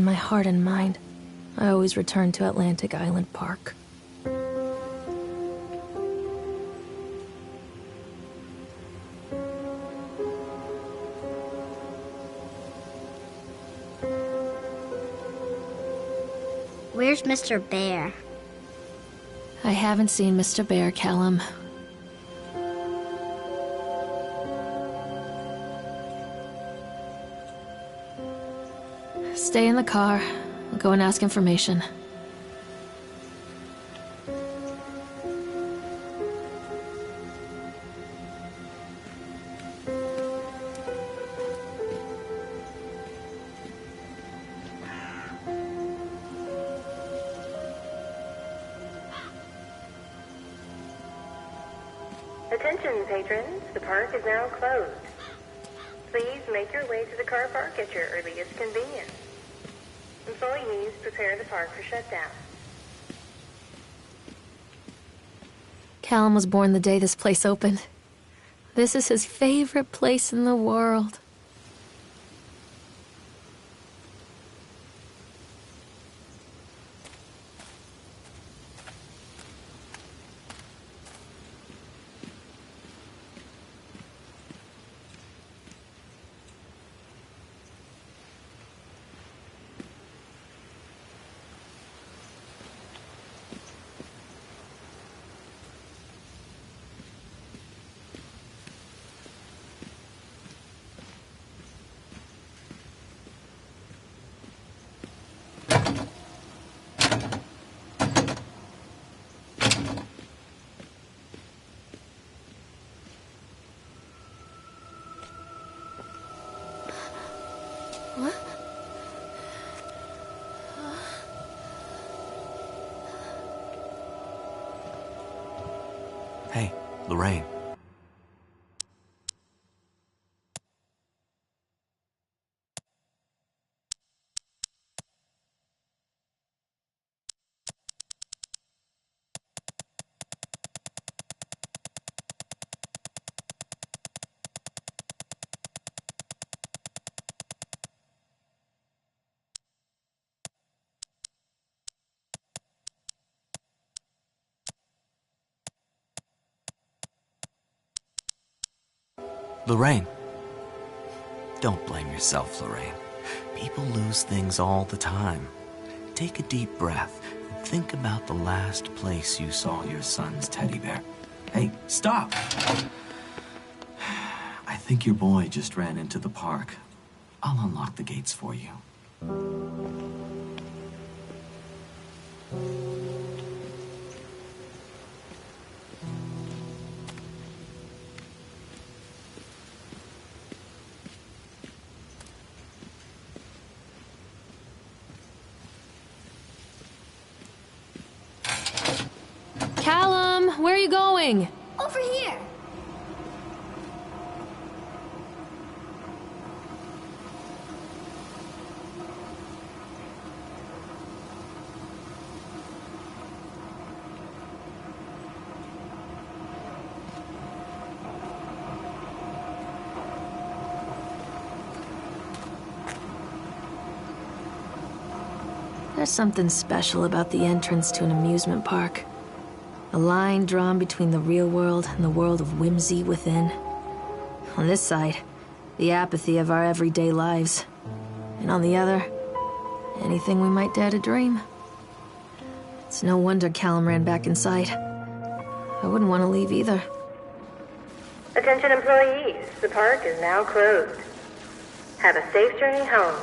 In my heart and mind, I always return to Atlantic Island Park. Where's Mr. Bear? I haven't seen Mr. Bear, Callum. Stay in the car. I'll go and ask information. Attention, patrons. The park is now closed. Please make your way to the car park at your earliest convenience. Employees, prepare the park for shutdown. Callum was born the day this place opened. This is his favorite place in the world. Hey, Lorraine. Lorraine. Don't blame yourself, Lorraine. People lose things all the time. Take a deep breath and think about the last place you saw your son's teddy bear. Hey, stop! I think your boy just ran into the park. I'll unlock the gates for you. Callum, where are you going? Over here! There's something special about the entrance to an amusement park. A line drawn between the real world and the world of whimsy within. On this side, the apathy of our everyday lives. And on the other, anything we might dare to dream. It's no wonder Callum ran back inside. I wouldn't want to leave either. Attention employees, the park is now closed. Have a safe journey home.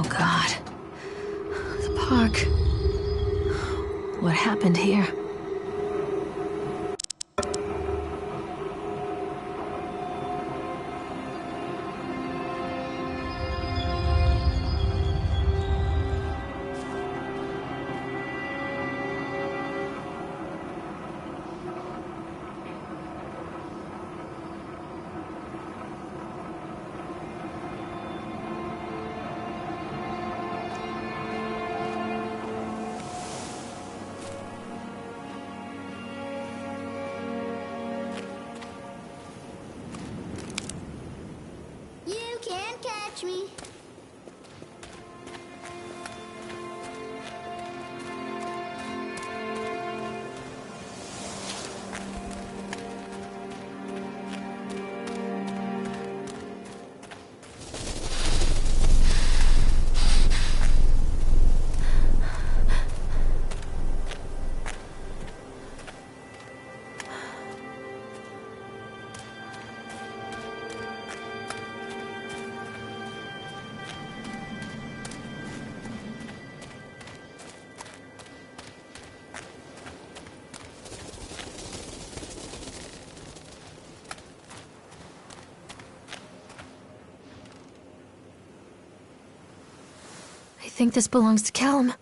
Oh God. The park. think this belongs to Callum.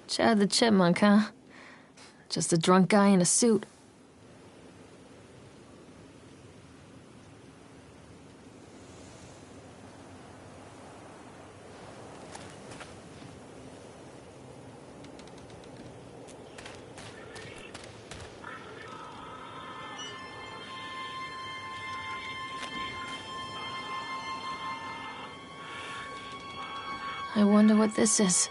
Chad the Chipmunk, huh? Just a drunk guy in a suit. I wonder what this is.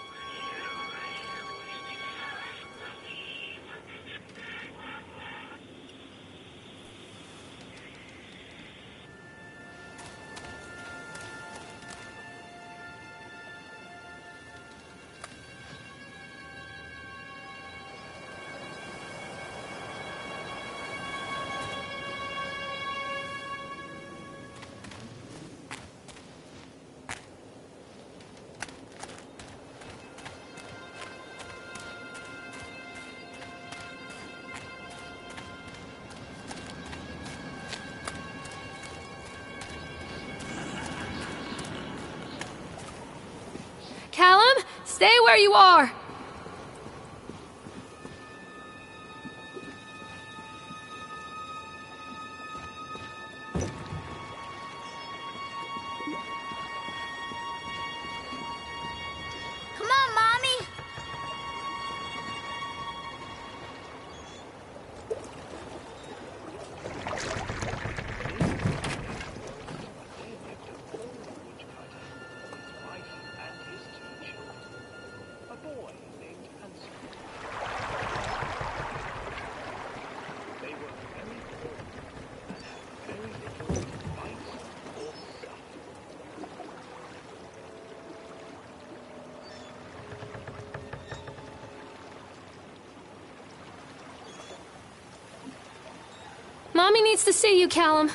Callum, stay where you are! Come on, Mommy! Mommy needs to see you, Callum.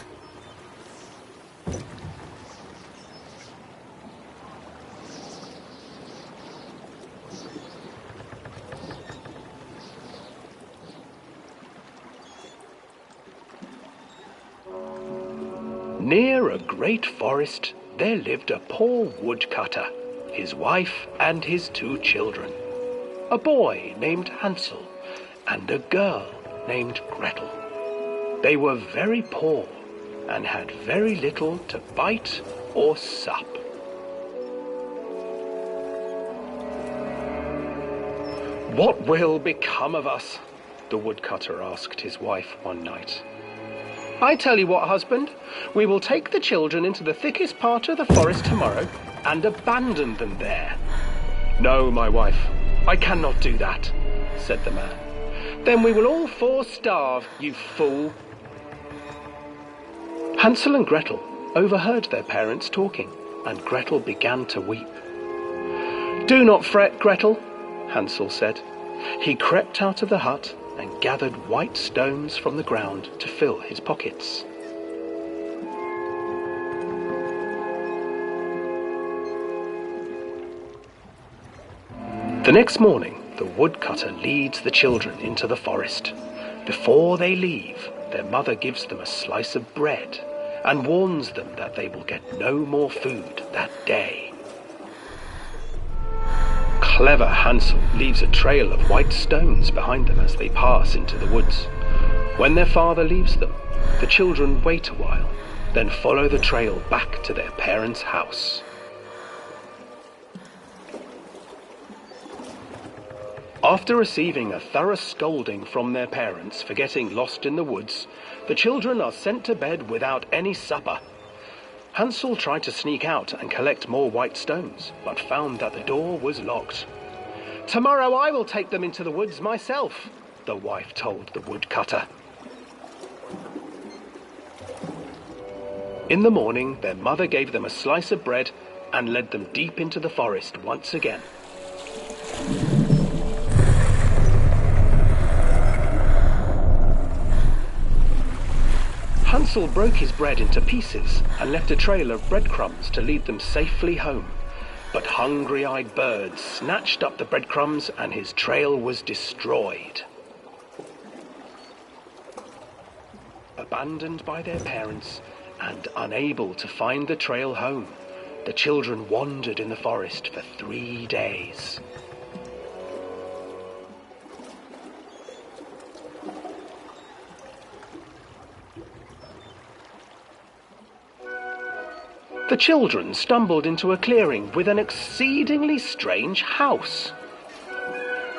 Near a great forest, there lived a poor woodcutter, his wife and his 2 children, a boy named Hansel and a girl named Gretel. They were very poor and had very little to bite or sup. "What will become of us?" the woodcutter asked his wife one night. "I tell you what, husband, we will take the children into the thickest part of the forest tomorrow and abandon them there." "No, my wife, I cannot do that," said the man. "Then we will all 4 starve, you fool." Hansel and Gretel overheard their parents talking, and Gretel began to weep. "Do not fret, Gretel," Hansel said. He crept out of the hut and gathered white stones from the ground to fill his pockets. The next morning, the woodcutter leads the children into the forest. Before they leave, their mother gives them a slice of bread and warns them that they will get no more food that day. Clever Hansel leaves a trail of white stones behind them as they pass into the woods. When their father leaves them, the children wait a while, then follow the trail back to their parents' house. After receiving a thorough scolding from their parents for getting lost in the woods, the children are sent to bed without any supper. Hansel tried to sneak out and collect more white stones, but found that the door was locked. "Tomorrow I will take them into the woods myself," the wife told the woodcutter. In the morning, their mother gave them a slice of bread and led them deep into the forest once again. Hansel broke his bread into pieces and left a trail of breadcrumbs to lead them safely home. But hungry-eyed birds snatched up the breadcrumbs and his trail was destroyed. Abandoned by their parents and unable to find the trail home, the children wandered in the forest for 3 days. The children stumbled into a clearing with an exceedingly strange house.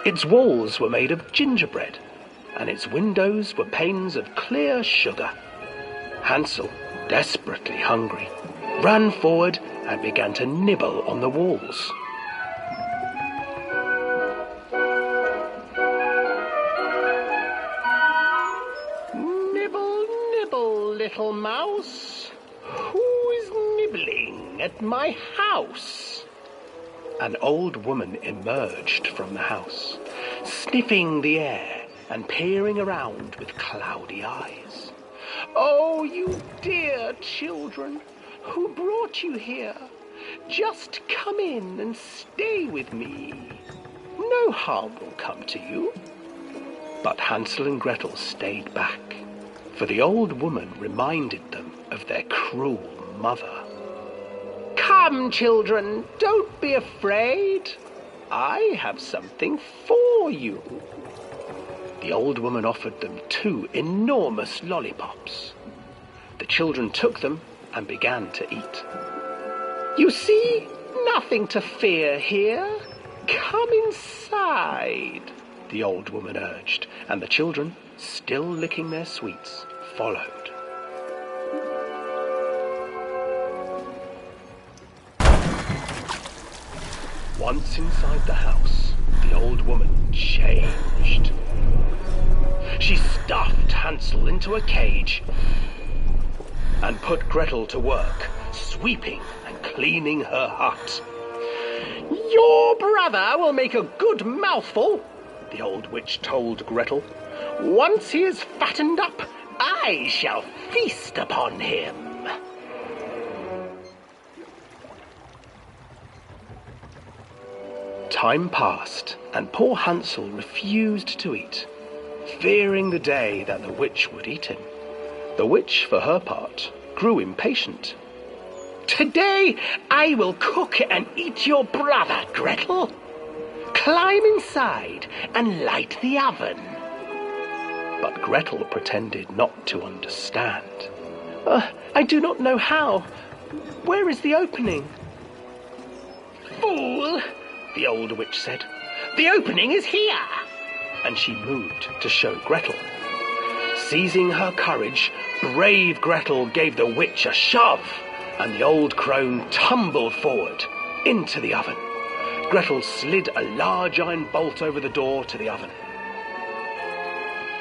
Its walls were made of gingerbread, and its windows were panes of clear sugar. Hansel, desperately hungry, ran forward and began to nibble on the walls. Nibble, nibble, little mouse. Who is nibbling at my house? An old woman emerged from the house, sniffing the air and peering around with cloudy eyes. Oh, you dear children, who brought you here? Just come in and stay with me. No harm will come to you. But Hansel and Gretel stayed back, for the old woman reminded them of their cruel mother. Come, children, don't be afraid. I have something for you. The old woman offered them 2 enormous lollipops. The children took them and began to eat. You see, nothing to fear here. Come inside, the old woman urged, and the children, still licking their sweets, followed. Once inside the house, the old woman changed. She stuffed Hansel into a cage and put Gretel to work, sweeping and cleaning her hut. Your brother will make a good mouthful, the old witch told Gretel. Once he is fattened up, I shall feast upon him. Time passed, and poor Hansel refused to eat, fearing the day that the witch would eat him. The witch, for her part, grew impatient. Today I will cook and eat your brother, Gretel. Climb inside and light the oven. But Gretel pretended not to understand. I do not know how. Where is the opening? Fool, the old witch said. The opening is here. And she moved to show Gretel. Seizing her courage, brave Gretel gave the witch a shove, and the old crone tumbled forward into the oven. Gretel slid a large iron bolt over the door to the oven.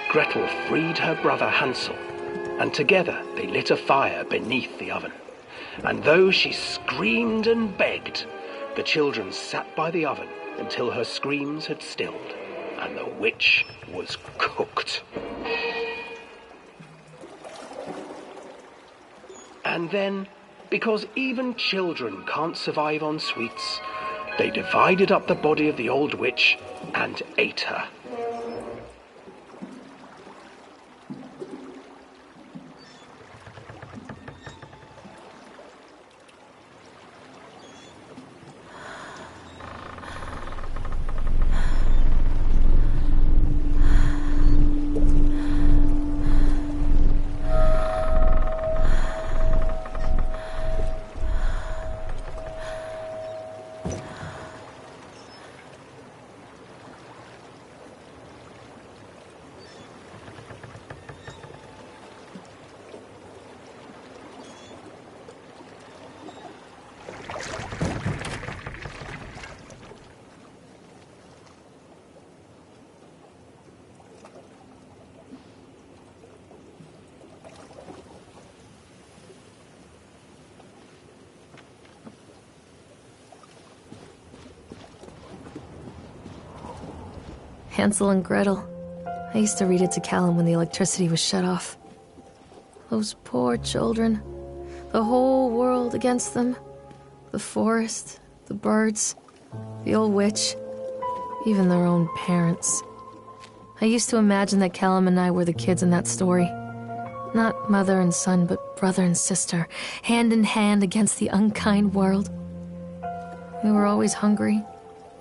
Gretel freed her brother Hansel, and together they lit a fire beneath the oven. And though she screamed and begged, the children sat by the oven until her screams had stilled, and the witch was cooked. And then, because even children can't survive on sweets, they divided up the body of the old witch and ate her. Hansel and Gretel. I used to read it to Callum when the electricity was shut off. Those poor children. The whole world against them. The forest, the birds, the old witch, even their own parents. I used to imagine that Callum and I were the kids in that story. Not mother and son, but brother and sister, hand in hand against the unkind world. We were always hungry,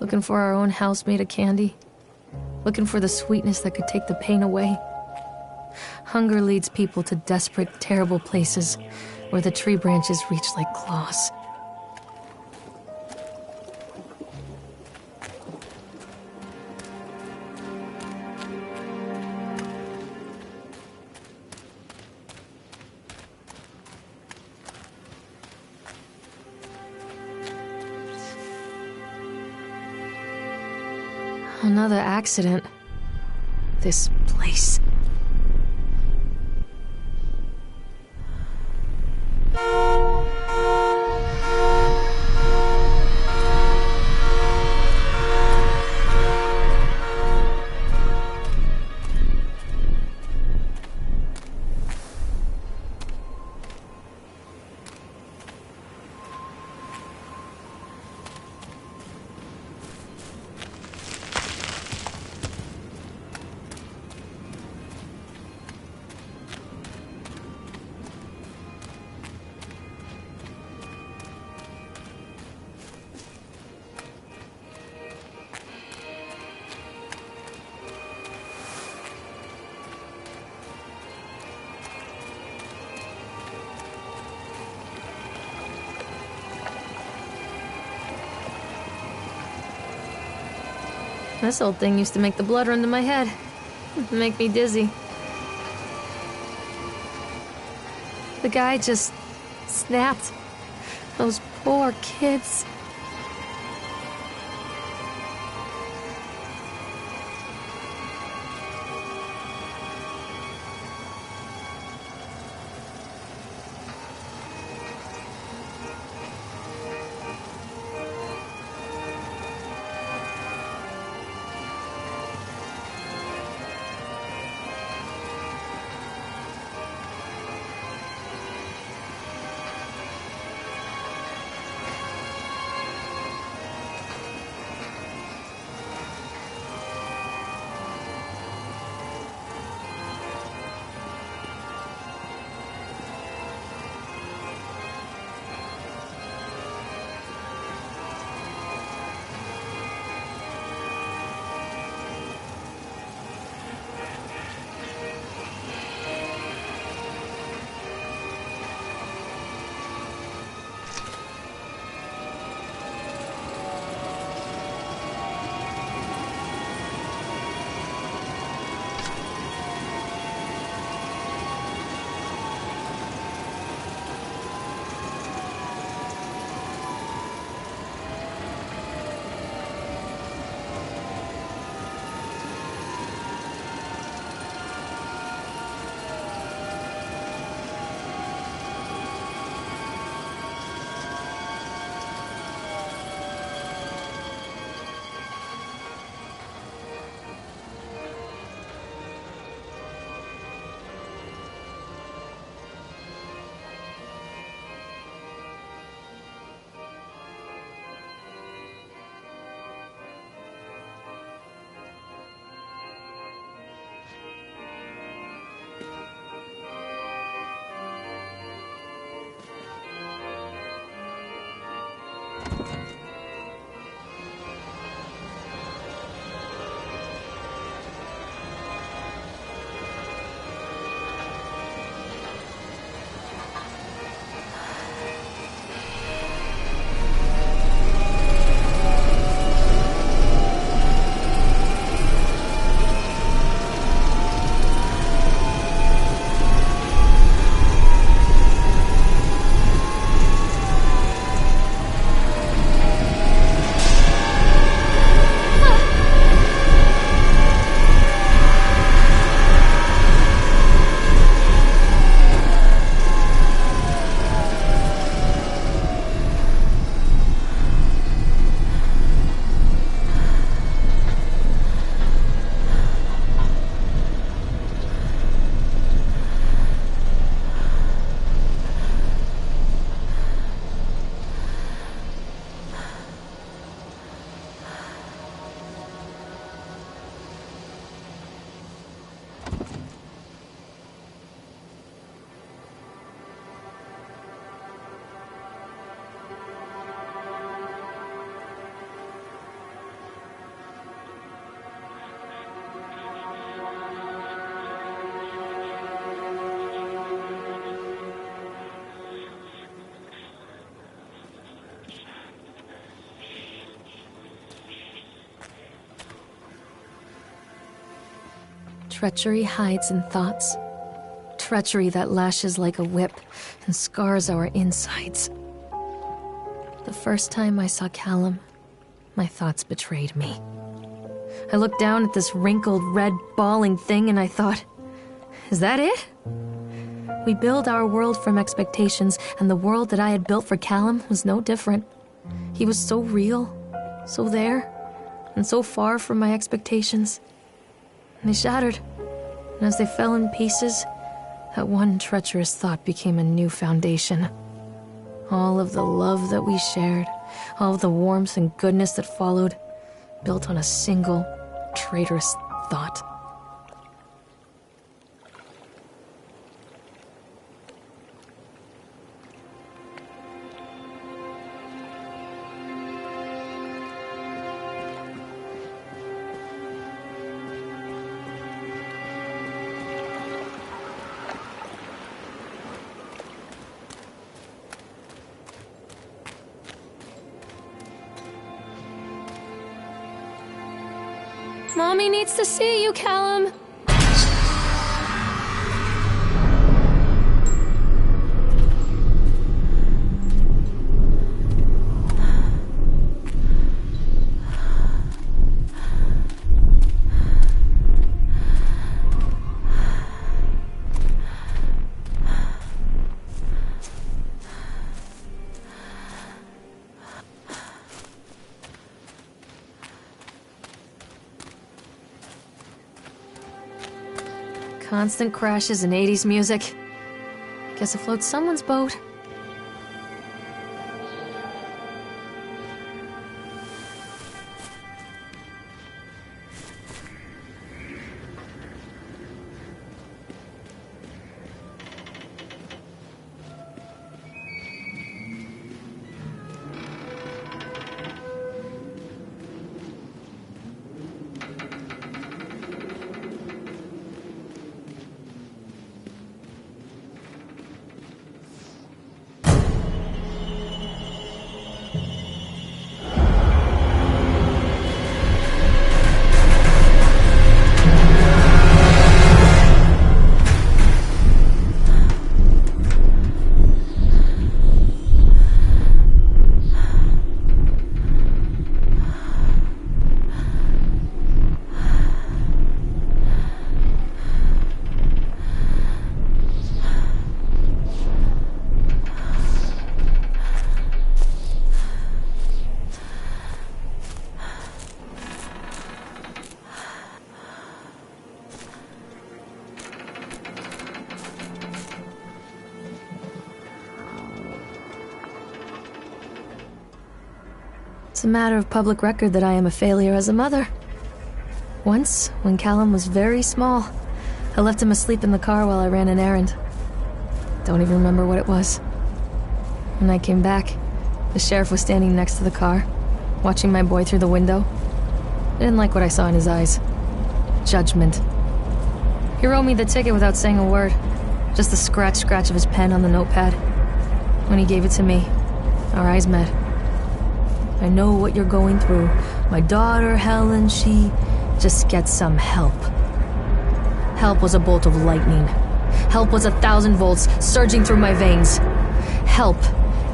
looking for our own house made of candy, looking for the sweetness that could take the pain away. Hunger leads people to desperate, terrible places where the tree branches reach like claws. Another accident. This place. This old thing used to make the blood run to my head. Make me dizzy. The guy just snapped. Those poor kids. Treachery hides in thoughts. Treachery that lashes like a whip and scars our insides. The first time I saw Callum, my thoughts betrayed me. I looked down at this wrinkled, red, bawling thing and I thought, is that it? We build our world from expectations, and the world that I had built for Callum was no different. He was so real, so there, and so far from my expectations. And they shattered, and as they fell in pieces, that one treacherous thought became a new foundation. All of the love that we shared, all of the warmth and goodness that followed, built on a single, traitorous thought. Mommy needs to see you, Callum. Constant crashes and 80s music. Guess it floats someone's boat. It's a matter of public record that I am a failure as a mother. Once, when Callum was very small, I left him asleep in the car while I ran an errand. Don't even remember what it was. When I came back, the sheriff was standing next to the car, watching my boy through the window. I didn't like what I saw in his eyes. Judgment. He wrote me the ticket without saying a word, just the scratch of his pen on the notepad. When he gave it to me, our eyes met. I know what you're going through. My daughter, Helen, she just gets some help. Help was a bolt of lightning. Help was 1,000 volts surging through my veins. Help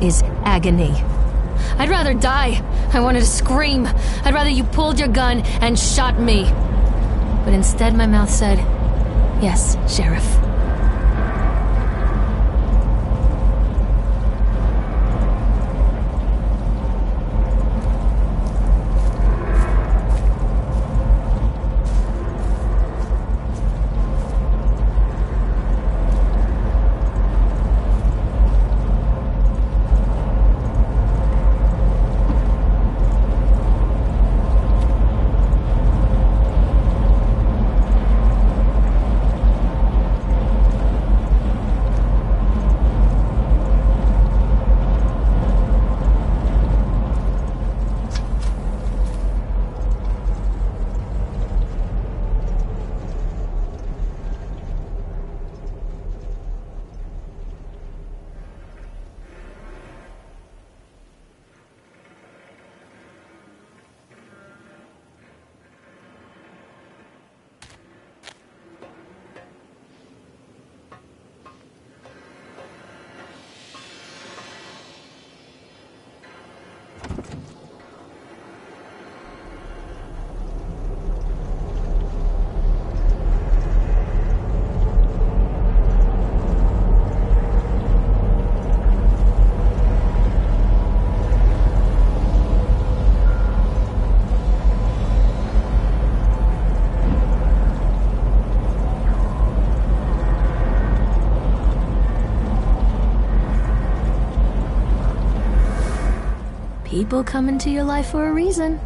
is agony. I'd rather die. I wanted to scream. I'd rather you pulled your gun and shot me. But instead my mouth said, "Yes, Sheriff." People come into your life for a reason.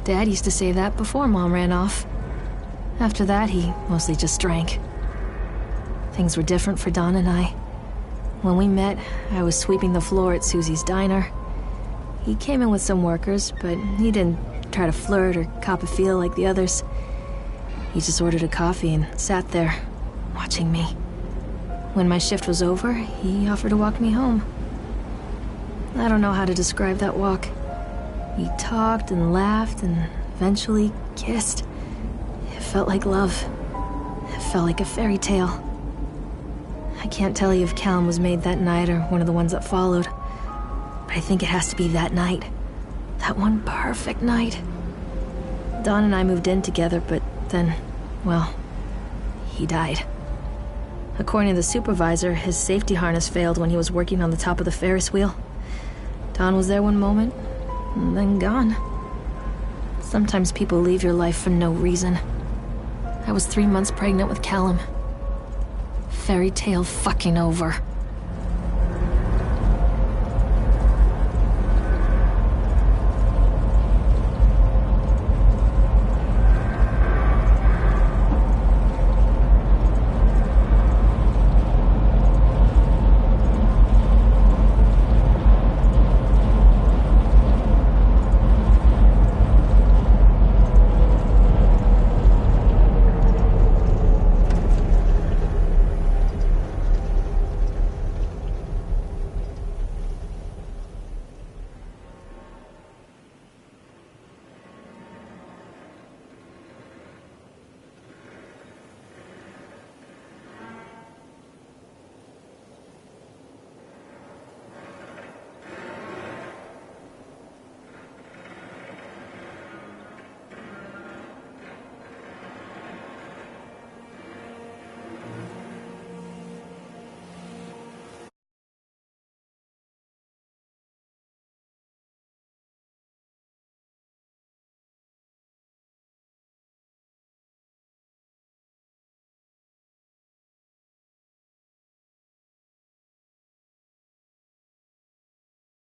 Dad used to say that before Mom ran off. After that, he mostly just drank. Things were different for Don and I. When we met, I was sweeping the floor at Susie's diner. He came in with some workers, but he didn't try to flirt or cop a feel like the others. He just ordered a coffee and sat there, watching me. When my shift was over, he offered to walk me home. I don't know how to describe that walk. We talked and laughed and eventually kissed. It felt like love. It felt like a fairy tale. I can't tell you if Callum was made that night or one of the ones that followed, but I think it has to be that night. That one perfect night. Don and I moved in together, but then, well, he died. According to the supervisor, his safety harness failed when he was working on the top of the Ferris wheel. Don was there one moment, and then gone. Sometimes people leave your life for no reason. I was 3 months pregnant with Callum. Fairy tale fucking over.